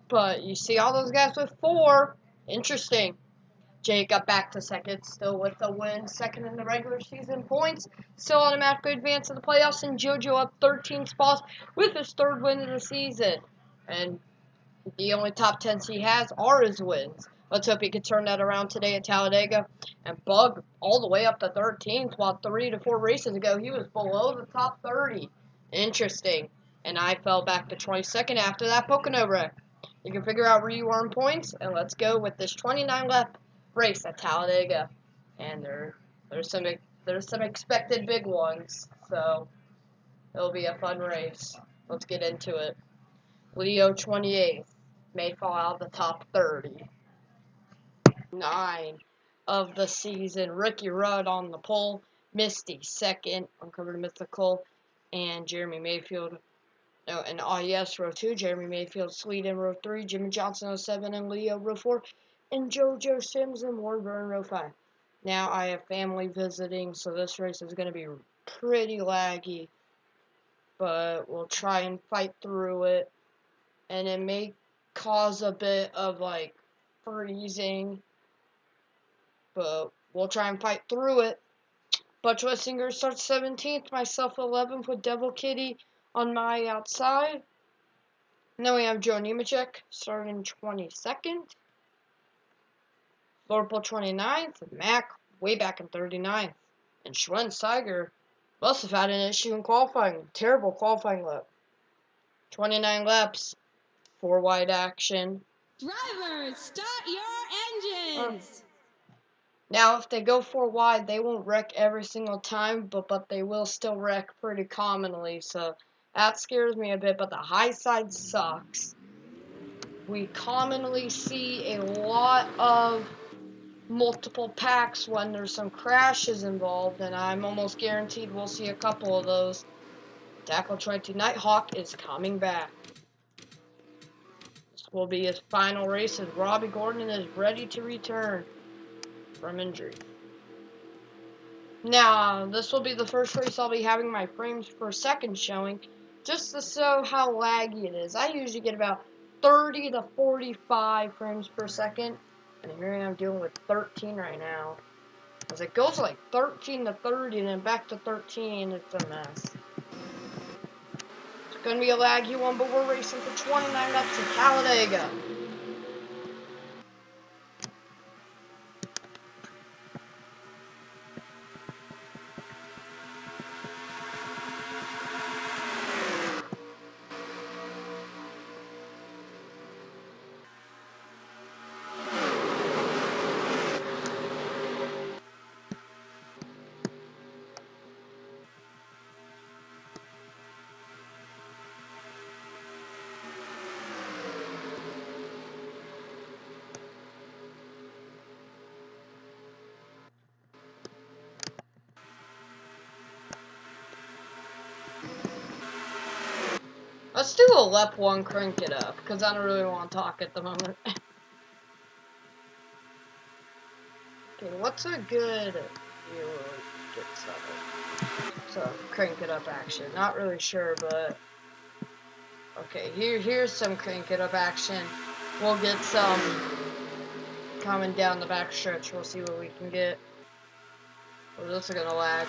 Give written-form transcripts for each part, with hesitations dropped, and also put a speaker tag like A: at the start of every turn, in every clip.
A: But you see all those guys with 4. Interesting. Jay got back to second, still with the win. Second in the regular season points. Still automatically advanced to the playoffs. And JoJo up 13 spots with his 3rd win of the season. And the only top 10s he has are his wins. Let's hope he can turn that around today at Talladega and bug all the way up to 13th, while 3 to 4 races ago he was below the top 30. Interesting. And I fell back to 22nd after that Pocono wreck. You can figure out where you are in points, and let's go with this 29 lap race at Talladega. And there's some expected big ones, so it'll be a fun race. Let's get into it. Leo 28th may fall out of the top 30. 9 of the season. Ricky Rudd on the pole. Misty second. Uncovered Mythical. And Jeremy Mayfield. Oh, and yes, row 2. Jeremy Mayfield, Sweet in row 3. Jimmy Johnson, 07, and Leo, row 4. And JoJo Sims and Warburn, row 5. Now I have family visiting, so this race is going to be pretty laggy. But we'll try and fight through it. And it may cause a bit of, like, freezing. But we'll try and fight through it. Butch Wessinger starts 17th. Myself 11th with Devil Kitty on my outside. And then we have Joe Nemechek starting 22nd. Lorpel 29th. Mac way back in 39th. And Schwen Steiger must have had an issue in qualifying. Terrible qualifying lap. 29 laps. 4 wide action.
B: Drivers, start your engines!
A: Now, if they go 4 wide, they won't wreck every single time, but they will still wreck pretty commonly, so that scares me a bit, but the high side sucks. We commonly see a lot of multiple packs when there's some crashes involved, and I'm almost guaranteed we'll see a couple of those. Tackle 22 Nighthawk is coming back. This will be his final race as Robbie Gordon is ready to return from injury. Now, this will be the first race I'll be having my frames per second showing, just to show how laggy it is. I usually get about 30 to 45 frames per second, and here I am dealing with 13 right now. As it goes like 13 to 30 and then back to 13, it's a mess. It's going to be a laggy one, but we're racing for 29 laps at Talladega. Let's do a lap 1 crank it up, because I don't really want to talk at the moment. Okay, what's a good get started? So, crank it up action. Not really sure, but okay, here's some crank it up action. We'll get some coming down the back stretch. We'll see what we can get. Oh, this is gonna lag.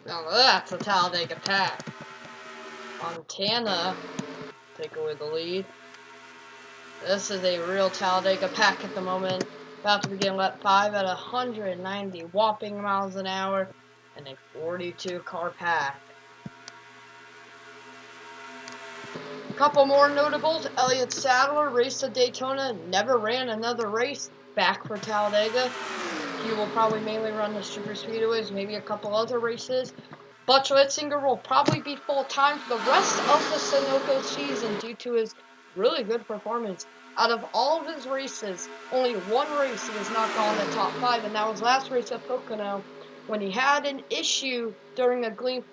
A: Now that's a Talladega pack. Montana take away the lead. This is a real Talladega pack at the moment. About to begin lap 5 at 190 whopping miles an hour and a 42 car pack. A couple more notables. Elliott Sadler raced at Daytona, never ran another race, back for Talladega. He will probably mainly run the super speedways, maybe a couple other races. Butch Litzinger will probably be full-time for the rest of the Sunoco season due to his really good performance. Out of all of his races, only one race he has not gone in the top 5, and that was last race at Pocono when he had an issue during a green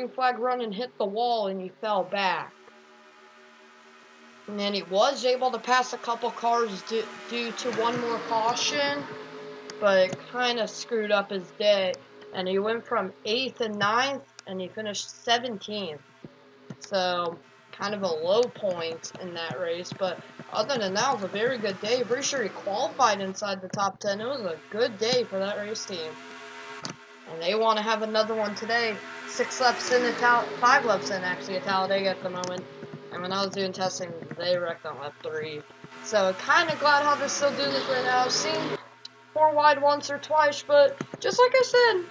A: flag run and hit the wall and he fell back. And then he was able to pass a couple cars due to one more caution, but it kind of screwed up his day. And he went from 8th and 9th, and he finished 17th. So, kind of a low point in that race. But other than that, it was a very good day. Pretty sure he qualified inside the top 10. It was a good day for that race team. And they want to have another one today. 5 laps in, actually, at Talladega at the moment. And when I was doing testing, they wrecked on lap 3. So, kind of glad how they're still doing this right now. I've seen 4 wide once or twice, but just like I said,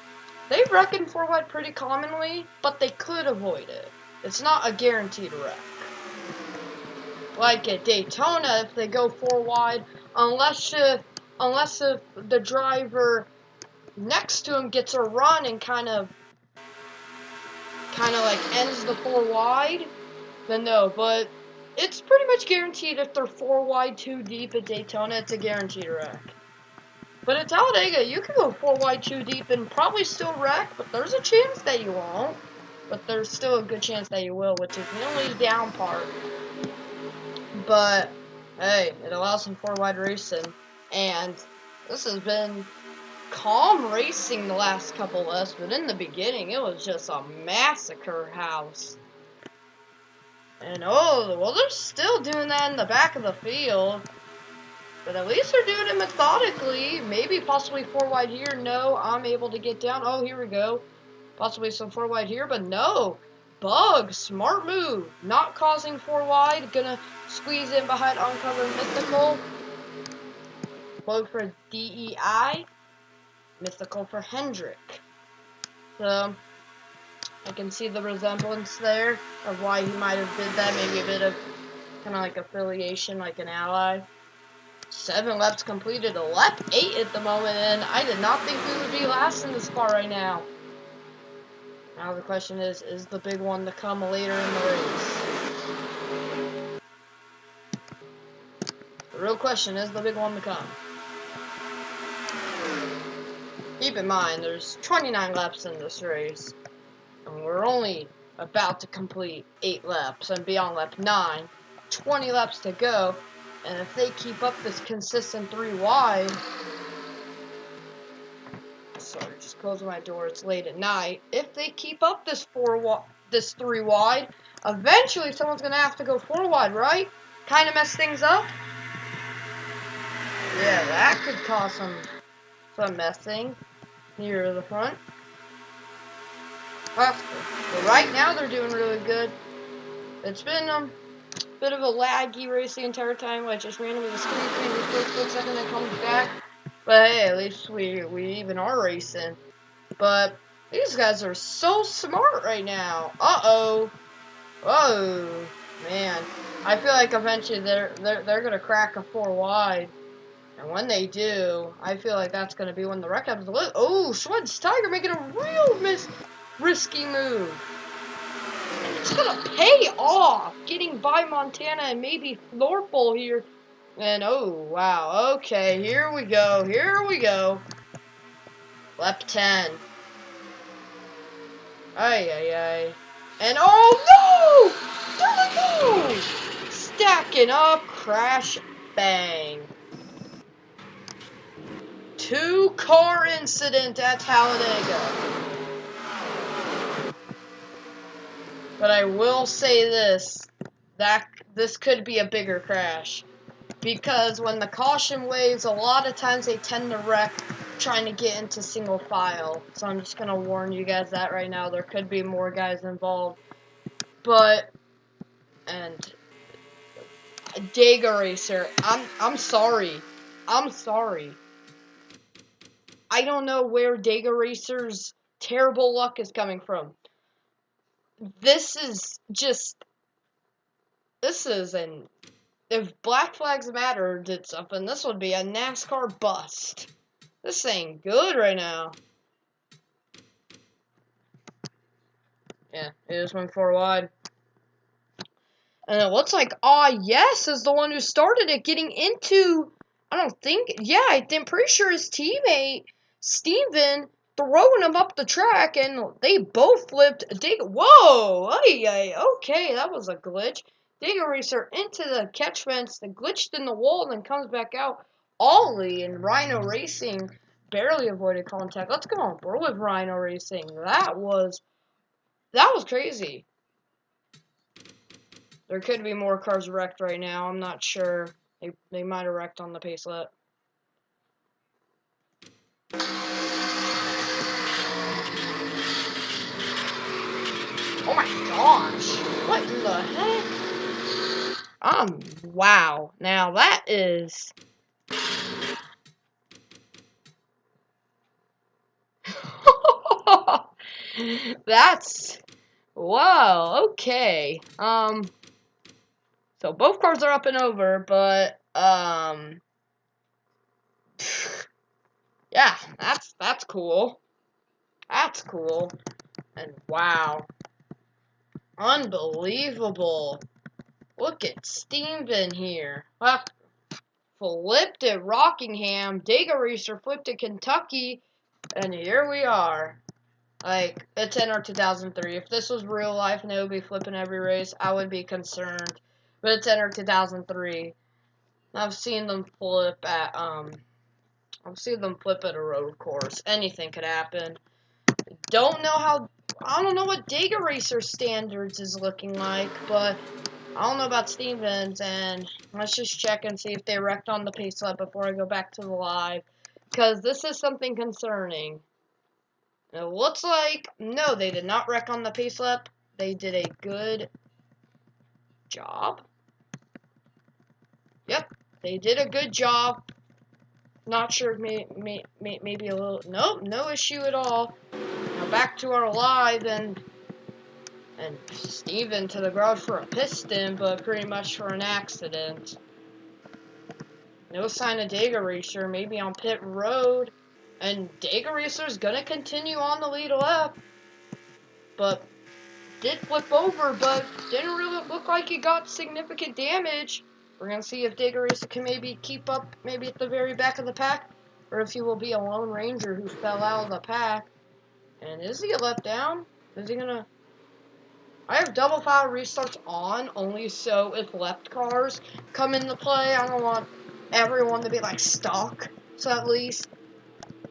A: they wreck in 4 wide pretty commonly, but they could avoid it. It's not a guaranteed wreck. Like at Daytona, if they go 4 wide, unless if the driver next to him gets a run and kind of like ends the 4 wide, then no. But it's pretty much guaranteed if they're 4 wide too deep at Daytona, it's a guaranteed wreck. But at Talladega, you can go 4 wide too deep and probably still wreck, but there's a chance that you won't. But there's still a good chance that you will, which is the only down part. But, hey, it allows some 4 wide racing. And this has been calm racing the last couple laps, but in the beginning, it was just a massacre house. And, oh, well, they're still doing that in the back of the field. But at least they're doing it methodically. Maybe possibly 4 wide here. No, I'm able to get down. Oh, here we go. Possibly some 4 wide here, but no. Bug, smart move. Not causing 4 wide. Gonna squeeze in behind Uncovered Mythical. Bug for DEI. Mythical for Hendrick. So, I can see the resemblance there of why he might have did that. Maybe a bit of kind of like affiliation, like an ally. 7 laps completed, lap 8 at the moment, and I did not think we would be last in this car right now. Now the question is the big one to come later in the race? The real question is the big one to come. Keep in mind, there's 29 laps in this race, and we're only about to complete 8 laps and be on lap 9. 20 laps to go. And if they keep up this consistent 3 wide, sorry, just closing my door, it's late at night. If they keep up this 3 wide, eventually someone's gonna have to go 4 wide, right? Kind of mess things up. Yeah, that could cause some messing near the front. But right now they're doing really good. It's been bit of a laggy race the entire time, like just randomly the screen changes for a split second and comes back. But hey, at least we even are racing. But these guys are so smart right now. Uh-oh. Whoa. Man. I feel like eventually they're gonna crack a 4 wide. And when they do, I feel like that's gonna be when the wreck happens. Oh, Schwed's Tiger making a real risky move. It's gonna pay off getting by Montana and maybe Thorple here. And oh wow, okay, here we go. Lap 10. Ay. And oh no! There we go! Stacking up, crash, bang. 2-car incident at Talladega. But I will say this, that this could be a bigger crash. Because when the caution waves, a lot of times they tend to wreck trying to get into single file. So I'm just gonna warn you guys that right now. There could be more guys involved. But and Dega Racer, I'm sorry. I'm sorry. I don't know where Dega Racer's terrible luck is coming from. This is an, if Black Flags Matter did something, this would be a NASCAR bust. This ain't good right now. Yeah, it just went 4 wide. And it looks like Yes is the one who started it, getting into, I'm pretty sure his teammate, Steven, throwing him up the track, and they both flipped. Whoa! Okay, that was a glitch. Dega Racer into the catch fence, then glitched in the wall, and then comes back out. Ollie and Rhino Racing barely avoided contact. Let's go on board with Rhino Racing. That was crazy. There could be more cars wrecked right now. I'm not sure. They might have wrecked on the pace lap. Oh my gosh! What in the heck? Wow. Now that is... That's... Whoa, okay. So both cars are up and over, but, yeah, that's cool. That's cool. And wow. Unbelievable. Look at Steven here. Flipped at Rockingham. Dega Racer flipped at Kentucky. And here we are. Like, it's NR2003. If this was real life and they would be flipping every race, I would be concerned. But it's NR2003. I've seen them flip at, a road course. Anything could happen. I don't know what Dega Racer standards is looking like, but I don't know about Stevens, and let's just check and see if they wrecked on the pace lap before I go back to the live, because this is something concerning. It looks like, no, they did not wreck on the pace lap. They did a good job. Yep, they did a good job. Not sure, maybe a little, nope, no issue at all. Now back to our live, and Steven to the garage for a piston, but pretty much for an accident. No sign of Dega Racer, maybe on pit road. And Dega Racer's gonna continue on the lead lap. But did flip over, but didn't really look like he got significant damage. We're gonna see if Dega Racer can maybe keep up, maybe at the very back of the pack, or if he will be a Lone Ranger who fell out of the pack. And is he a let down? Is he gonna... I have double file restarts on, only so if left cars come into play, I don't want everyone to be like stuck. So at least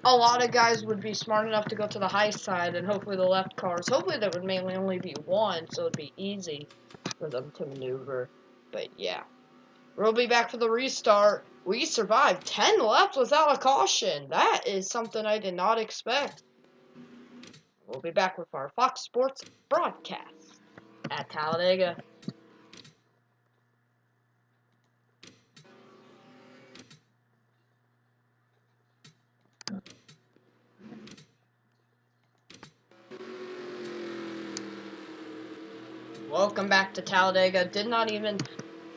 A: a lot of guys would be smart enough to go to the high side, and hopefully the left cars, hopefully there would mainly only be one, so it'd be easy for them to maneuver. But yeah, we'll be back for the restart. We survived 10 laps without a caution. That is something I did not expect. We'll be back with our Fox Sports broadcast at Talladega. Welcome back to Talladega. Did not even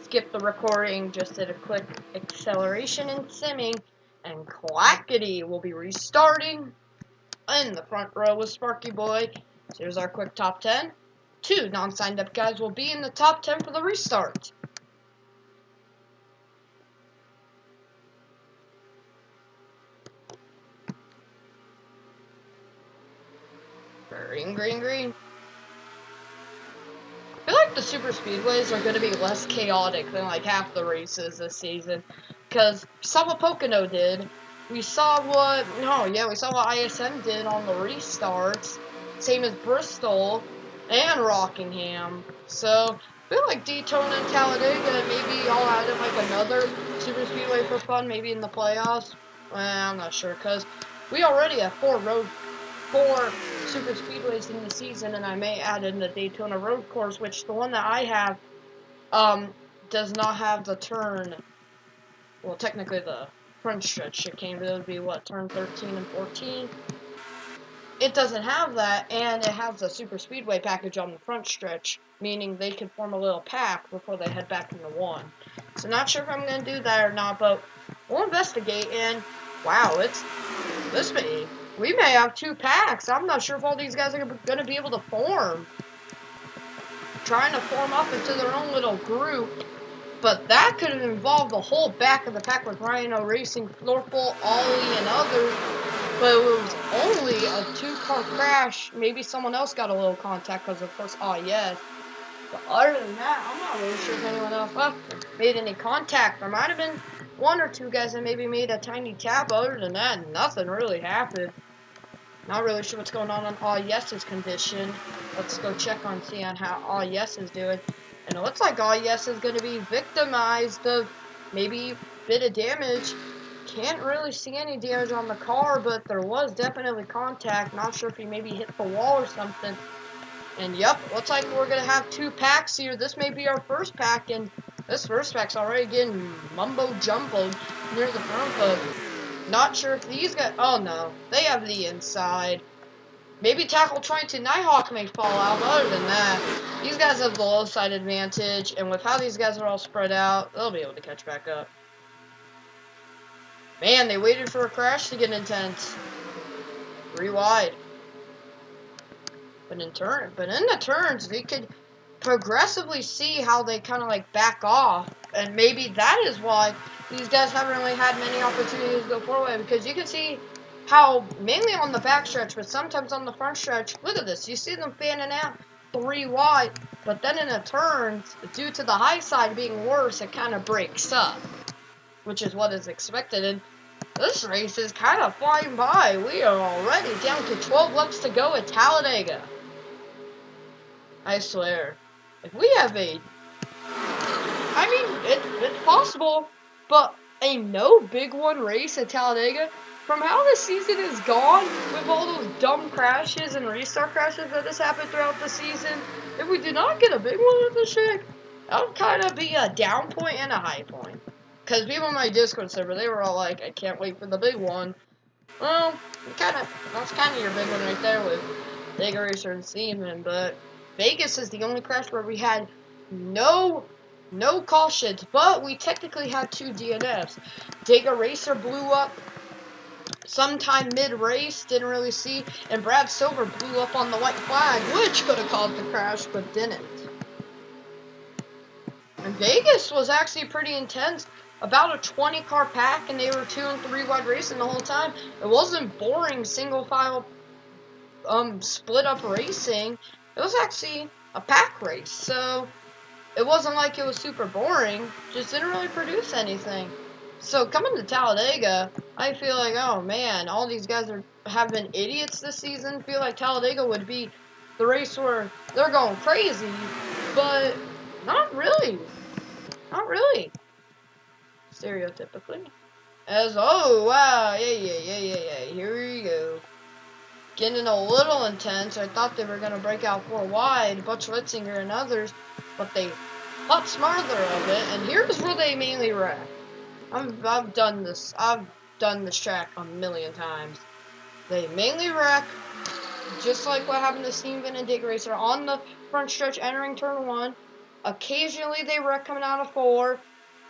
A: skip the recording, just did a quick acceleration and simming, and Clackety will be restarting in the front row with Sparky Boy. So here's our quick top 10. 2 non-signed up guys will be in the top 10 for the restart. Green, green, green. I feel like the super speedways are going to be less chaotic than like half the races this season, because we saw what Pocono did. We saw what ISM did on the restarts. Same as Bristol and Rockingham. So I feel like Daytona and Talladega, maybe I'll add in like another super speedway for fun, maybe in the playoffs. Well, I'm not sure, because We already have four super speedways in the season, and I may add in the Daytona road course, which the one that I have does not have the turn. Well, technically the front stretch chicane, but it would be what, turn 13 and 14. It doesn't have that, and it has the super speedway package on the front stretch, meaning they can form a little pack before they head back into one. So not sure if I'm going to do that or not, but we'll investigate. And wow, we may have two packs. I'm not sure if all these guys are going to be able to form. Trying to form up into their own little group. But that could have involved the whole back of the pack with Rhino Racing, Florple, Ollie, and others. But it was only a 2-car crash. Maybe someone else got a little contact because, of course, yes. But other than that, I'm not really sure if anyone else made any contact. There might have been one or two guys that maybe made a tiny tap. Other than that, nothing really happened. Not really sure what's going on Yes's condition. Let's go check on how All Yes is doing. And it looks like All Yes is going to be victimized of maybe a bit of damage. Can't really see any damage on the car, but there was definitely contact. Not sure if he maybe hit the wall or something. And yep, looks like we're going to have two packs here. This may be our first pack, and this first pack's already getting mumbo-jumbo near the front, but not sure if these guys... Oh no, they have the inside. Maybe Tackle trying to Nighthawk may fall out, but other than that, these guys have the low side advantage, and with how these guys are all spread out, they'll be able to catch back up. Man, they waited for a crash to get intense. 3 wide. But in the turns, they could progressively see how they kind of like back off, and maybe that is why these guys haven't really had many opportunities to go forward, because you can see how, mainly on the back stretch, but sometimes on the front stretch, look at this, you see them fanning out 3 wide, but then in the turns, due to the high side being worse, it kind of breaks up, which is what is expected. And this race is kind of flying by. We are already down to 12 laps to go at Talladega. I swear, if we have it's possible, but a no big one race at Talladega, from how the season is gone, with all those dumb crashes and restart crashes that has happened throughout the season, if we do not get a big one at this track, that would kind of be a down point and a high point. Because people on my Discord server, they were all like, I can't wait for the big one. Well, that's kind of your big one right there with Dega Racer and Seaman, but Vegas is the only crash where we had no cautions, but we technically had 2 DNFs. Dega Racer blew up sometime mid-race, didn't really see, and Brad Silver blew up on the white flag, which could have caused the crash, but didn't. And Vegas was actually pretty intense. About a 20-car pack, and they were 2 and 3 wide racing the whole time. It wasn't boring single file split up racing. It was actually a pack race, so it wasn't like it was super boring, just didn't really produce anything. So coming to Talladega, I feel like, oh man, all these guys have been idiots this season. Feel like Talladega would be the race where they're going crazy, but not really. Not really. Stereotypically. Oh wow, yeah, here we go. Getting a little intense. I thought they were going to break out 4 wide, Butch Litzinger and others, but they thought smarter of it, and here's where they mainly wreck. I've done this track a million times. They mainly wreck, just like what happened to Steven and Dig Racer on the front stretch entering turn 1. Occasionally they wreck coming out of 4,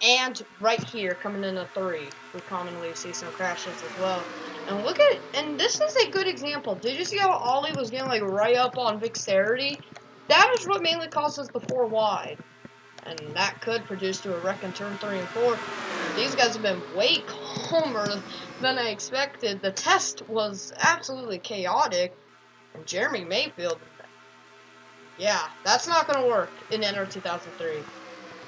A: and right here coming into 3. We commonly see some crashes as well. And look at it, and this is a good example. Did you see how Ollie was getting like right up on Vixarity? That is what mainly causes the 4 wide. And that could produce to a wreck in turn 3 and 4. These guys have been way calmer than I expected. The test was absolutely chaotic. And Jeremy Mayfield, yeah, that's not going to work in NR2003.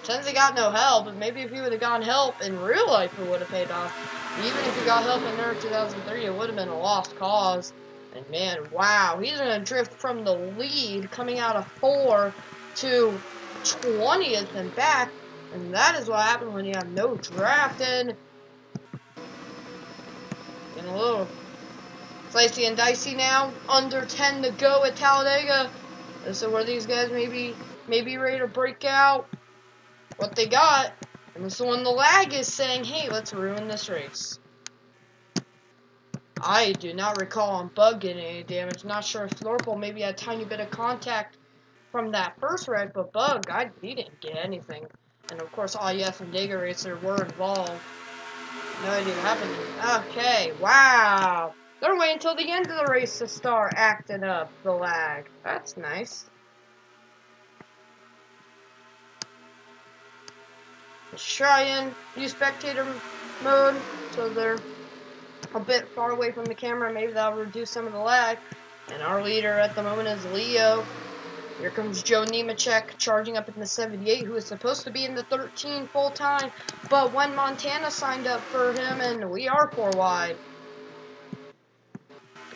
A: Since he got no help, and maybe if he would have gotten help in real life, it would have paid off. Even if he got help in NR2003, it would have been a lost cause. And man, wow, he's going to drift from the lead coming out of 4 to 20th and back, and that is what happens when you have no draft. And a little Slicey and Dicey now, under 10 to go at Talladega. This is where these guys maybe ready to break out what they got. And this is when the lag is saying, hey, let's ruin this race. I do not recall on Bug getting any damage. Not sure if Snorkel maybe had a tiny bit of contact from that first wreck, but Bug, he didn't get anything. And of course, IF and Dega Racer were involved. No idea what happened. Okay, wow. They're waiting until the end of the race to start acting up the lag. That's nice. Let's try and use spectator mode so they're a bit far away from the camera. Maybe that'll reduce some of the lag. And our leader at the moment is Leo. Here comes Joe Nemechek charging up in the 78, who is supposed to be in the 13 full time. But when Montana signed up for him, and we are 4 wide.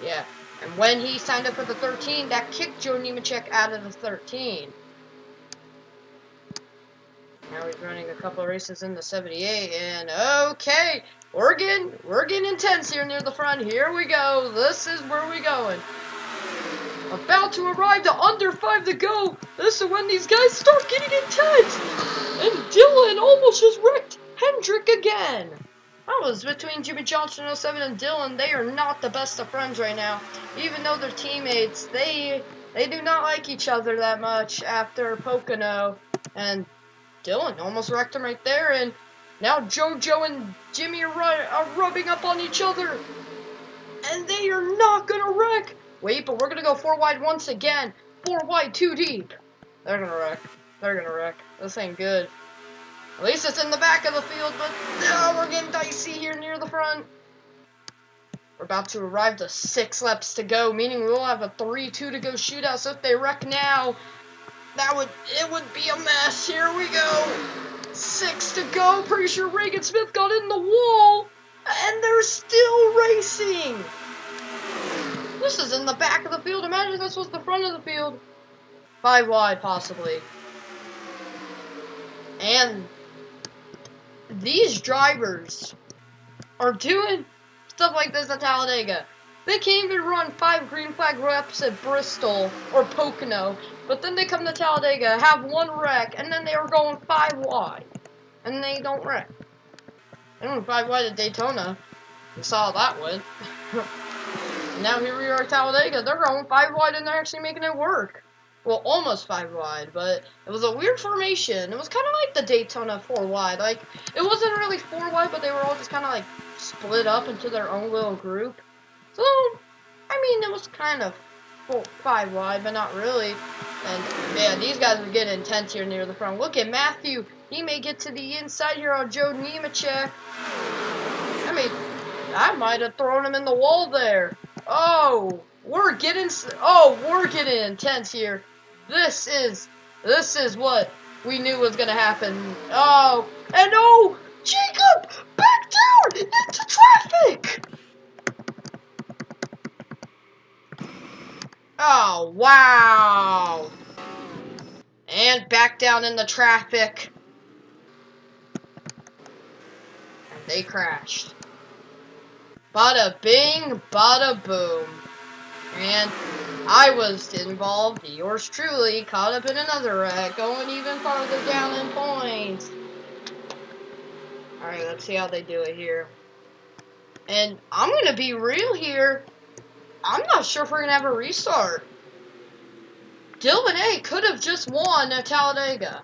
A: Yeah, and when he signed up for the 13, that kicked Joe Nemechek out of the 13. Now he's running a couple of races in the 78, and okay, we're getting intense here near the front. Here we go. This is where we're going. About to arrive to under 5 to go. This is when these guys start getting intense. And Dylan almost just wrecked Hendrick again. That was between Jimmy Johnson 07 and Dylan. They are not the best of friends right now. Even though they're teammates, they do not like each other that much after Pocono. And Dylan almost wrecked him right there. And now JoJo and Jimmy are rubbing up on each other. And they are not going to wreck. Wait, but we're going to go 4 wide once again. 4 wide, 2 deep. They're going to wreck. They're going to wreck. This ain't good. At least it's in the back of the field, but we're getting dicey here near the front. We're about to arrive to 6 laps to go, meaning we'll have a 3-2 to go shootout. So if they wreck now, it would be a mess. Here we go. 6 to go. Pretty sure Reagan Smith got in the wall, and they're still racing. This is in the back of the field. Imagine this was the front of the field. 5 wide, possibly. And these drivers are doing stuff like this at Talladega. They can't even run 5 green flag reps at Bristol or Pocono, but then they come to Talladega, have 1 wreck, and then they are going 5 wide, and they don't wreck. They went 5 wide at Daytona. We saw how that went. Now here we are at Talladega. They're going 5 wide, and they're actually making it work. Well, almost 5 wide, but it was a weird formation. It was kind of like the Daytona 4 wide. Like, it wasn't really 4 wide, but they were all just kind of like split up into their own little group. So, I mean, it was kind of 5 wide, but not really. And, yeah, these guys are getting intense here near the front. Look at Matthew. He may get to the inside here on Joe Nemechek. I mean, I might have thrown him in the wall there. Oh, we're getting intense here. This is what we knew was gonna happen. Oh, and oh, Jacob back down into traffic. Oh, wow. And back down in the traffic. And they crashed. Bada bing, bada boom. And I was involved, yours truly, caught up in another wreck, going even farther down in points. Alright, let's see how they do it here. And I'm going to be real here. I'm not sure if we're going to have a restart. Dylan A could have just won at Talladega.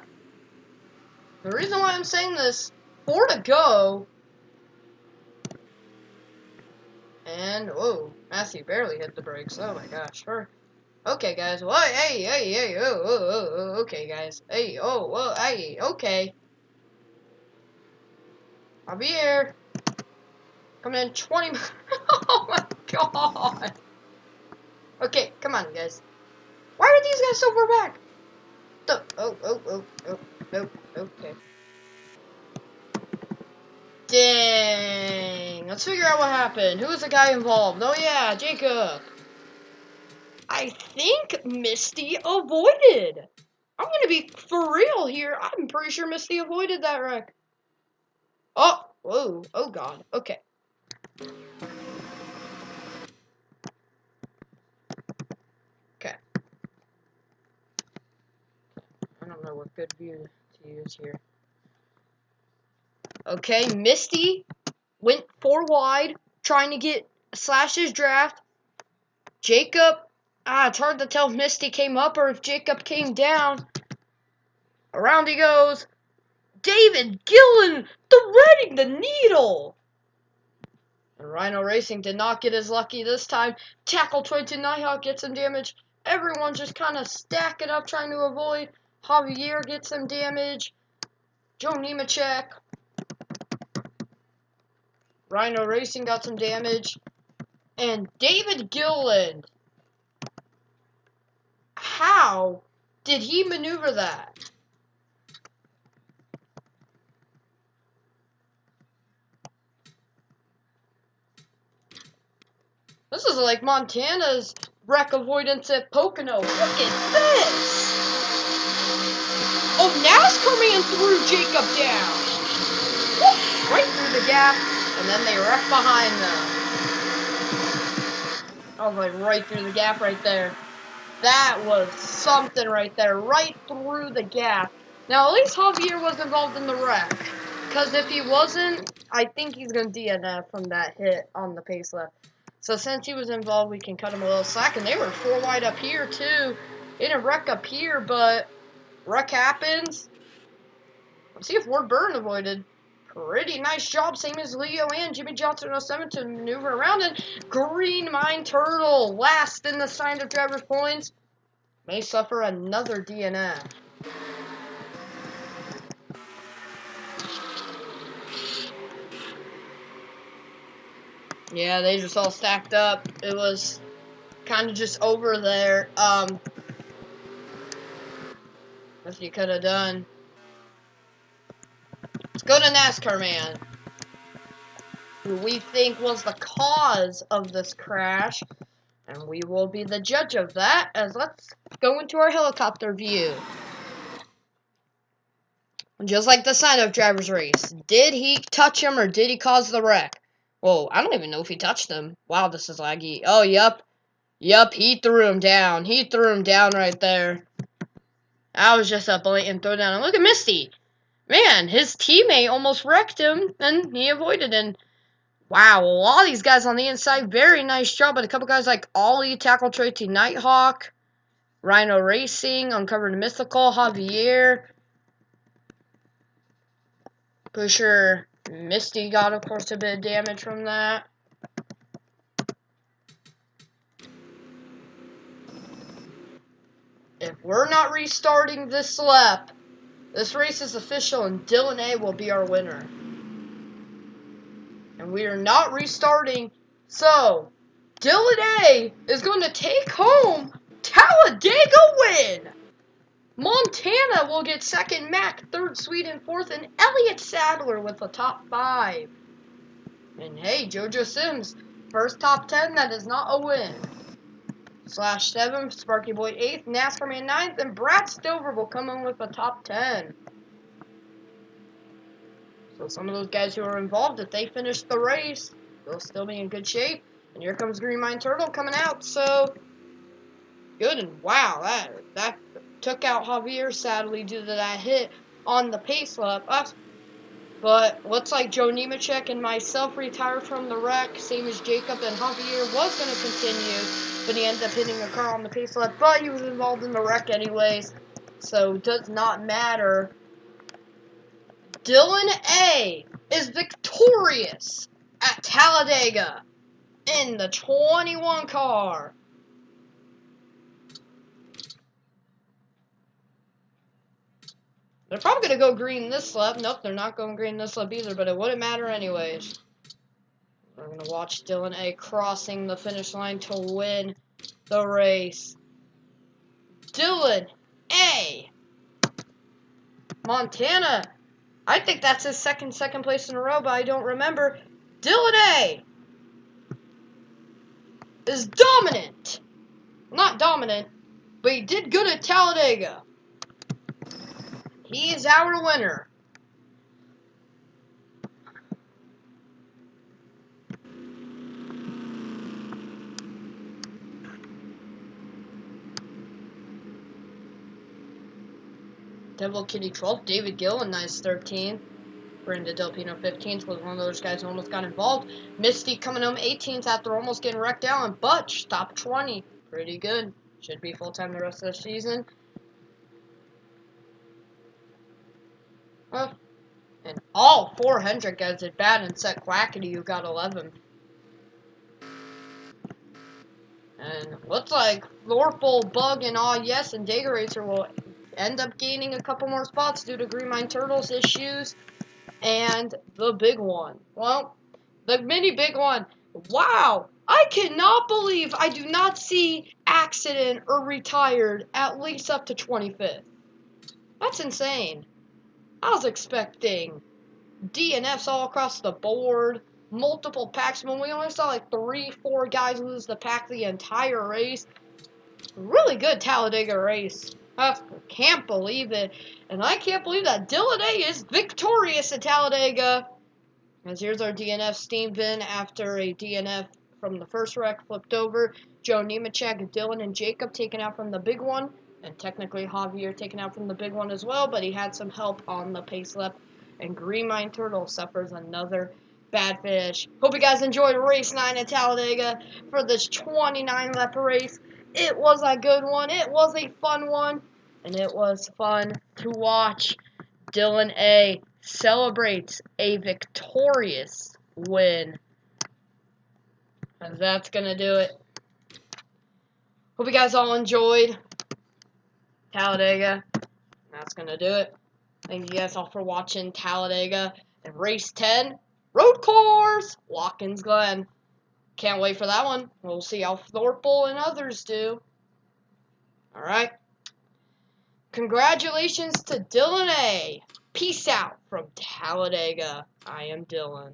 A: The reason why I'm saying this, 4 to go. And, whoa, Matthew barely hit the brakes. Oh my gosh. Okay, guys. Well, hey, okay, guys. Hey, okay. I'll be here. Coming in 20 minutes. Oh my god. Okay, come on, guys. Why are these guys so far back? Okay. Dang. Let's figure out what happened. Who was the guy involved? Oh yeah, Jacob. I think Misty avoided. I'm gonna be for real here. I'm pretty sure Misty avoided that wreck. Oh, whoa, oh god, okay. camera with good view to use here. Okay, Misty went 4 wide, trying to get Slash's draft. Jacob, it's hard to tell if Misty came up or if Jacob came down. Around he goes. David Gillen threading the needle. And Rhino Racing did not get as lucky this time. Tackle trade to Nighthawk gets some damage. Everyone's just kind of stacking up trying to avoid. Javier gets some damage. Joe Nemechek. Rhino Racing got some damage. And David Gillen. How did he maneuver that? This is like Montana's wreck avoidance at Pocono. Look at this! Oh, NASCAR man threw Jacob down. Whoop, right through the gap, and then they wreck behind them. I was like right through the gap right there. That was something right there, right through the gap. Now, at least Javier was involved in the wreck. Because if he wasn't, I think he's going to DNF from that hit on the pace left. So since he was involved, we can cut him a little slack. And they were 4 wide up here, too. In a wreck up here, but wreck happens. Let's see if Ward Burton avoided. Pretty nice job, same as Leo and Jimmy Johnson 07 to maneuver around. And Green Mine Turtle, last in the sign of driver's points, may suffer another DNF. Yeah, they just all stacked up. It was kind of just over there. What you could have done. Let's go to NASCAR man, who we think was the cause of this crash, and we will be the judge of that. As let's go into our helicopter view. Just like the sign of driver's race, did he touch him or did he cause the wreck? Whoa, I don't even know if he touched him. Wow, this is laggy. Oh, yep, he threw him down. He threw him down right there. That was just a blatant throwdown. And look at Misty. Man, his teammate almost wrecked him, and he avoided. And wow, a lot of these guys on the inside, very nice job. But a couple guys like Ollie, Tackle Tracy, Nighthawk, Rhino Racing, Uncovered Mythical, Javier, Pusher, Misty got, of course, a bit of damage from that. If we're not restarting this lap, this race is official and Dylan A will be our winner. And we are not restarting, so Dylan A is going to take home Talladega win. Montana will get second, Mac third, Sweden fourth, and Elliott Sadler with the top 5. And hey, JoJo Sims, first top 10 that is not a win. Slash 7, Sparky Boy 8th, NASCAR Man 9th, and Brad Stover will come in with the top 10. So some of those guys who are involved, if they finish the race, they'll still be in good shape. And here comes Green Mine Turtle coming out, so good. And wow, that took out Javier, sadly, due to that hit on the pace lap. But looks like Joe Nemechek and myself retired from the wreck, same as Jacob, and Javier was going to continue, but he ended up hitting a car on the pace lap, but he was involved in the wreck anyways, so it does not matter. Dylan A is victorious at Talladega in the 21 car. They're probably going to go green this lap. Nope, they're not going green this lap either, but it wouldn't matter anyways. We're going to watch Dylan A crossing the finish line to win the race. Dylan A. Montana. I think that's his second place in a row, but I don't remember. Dylan A. is dominant. Not dominant, but he did good at Talladega. He is our winner. Devil Kitty 12th. David Gill, a nice 13th. Brenda Delpino 15th was one of those guys who almost got involved. Misty coming home 18th after almost getting wrecked out. And Butch, top 20. Pretty good. Should be full-time the rest of the season. Oh, and all 400 guys did bad and set Quackity, who got 11. And looks like Lorple, Bug, and Yes and Dega Racer will end up gaining a couple more spots due to Green Mine Turtles issues. And the big one. Well, the mini big one. Wow! I cannot believe I do not see accident or retired at least up to 25th. That's insane. I was expecting DNFs all across the board, multiple packs. When we only saw like 3-4 guys lose the pack the entire race. Really good Talladega race. I can't believe it. And I can't believe that Dylan A is victorious at Talladega. As here's our DNF steam bin after a DNF from the first wreck flipped over. Joe Nemechek, Dylan, and Jacob taken out from the big one. And technically Javier taken out from the big one as well, but he had some help on the pace lap. And Green Mine Turtle suffers another bad finish. Hope you guys enjoyed race 9 at Talladega for this 29 lap race. It was a good one. It was a fun one. And it was fun to watch. Dylan A celebrates a victorious win. And that's going to do it. Hope you guys all enjoyed Talladega. That's going to do it. Thank you guys all for watching Talladega and race 10, road course, Watkins Glen. Can't wait for that one. We'll see how Thorple and others do. Alright. Congratulations to Dylan A. Peace out from Talladega. I am Dylan.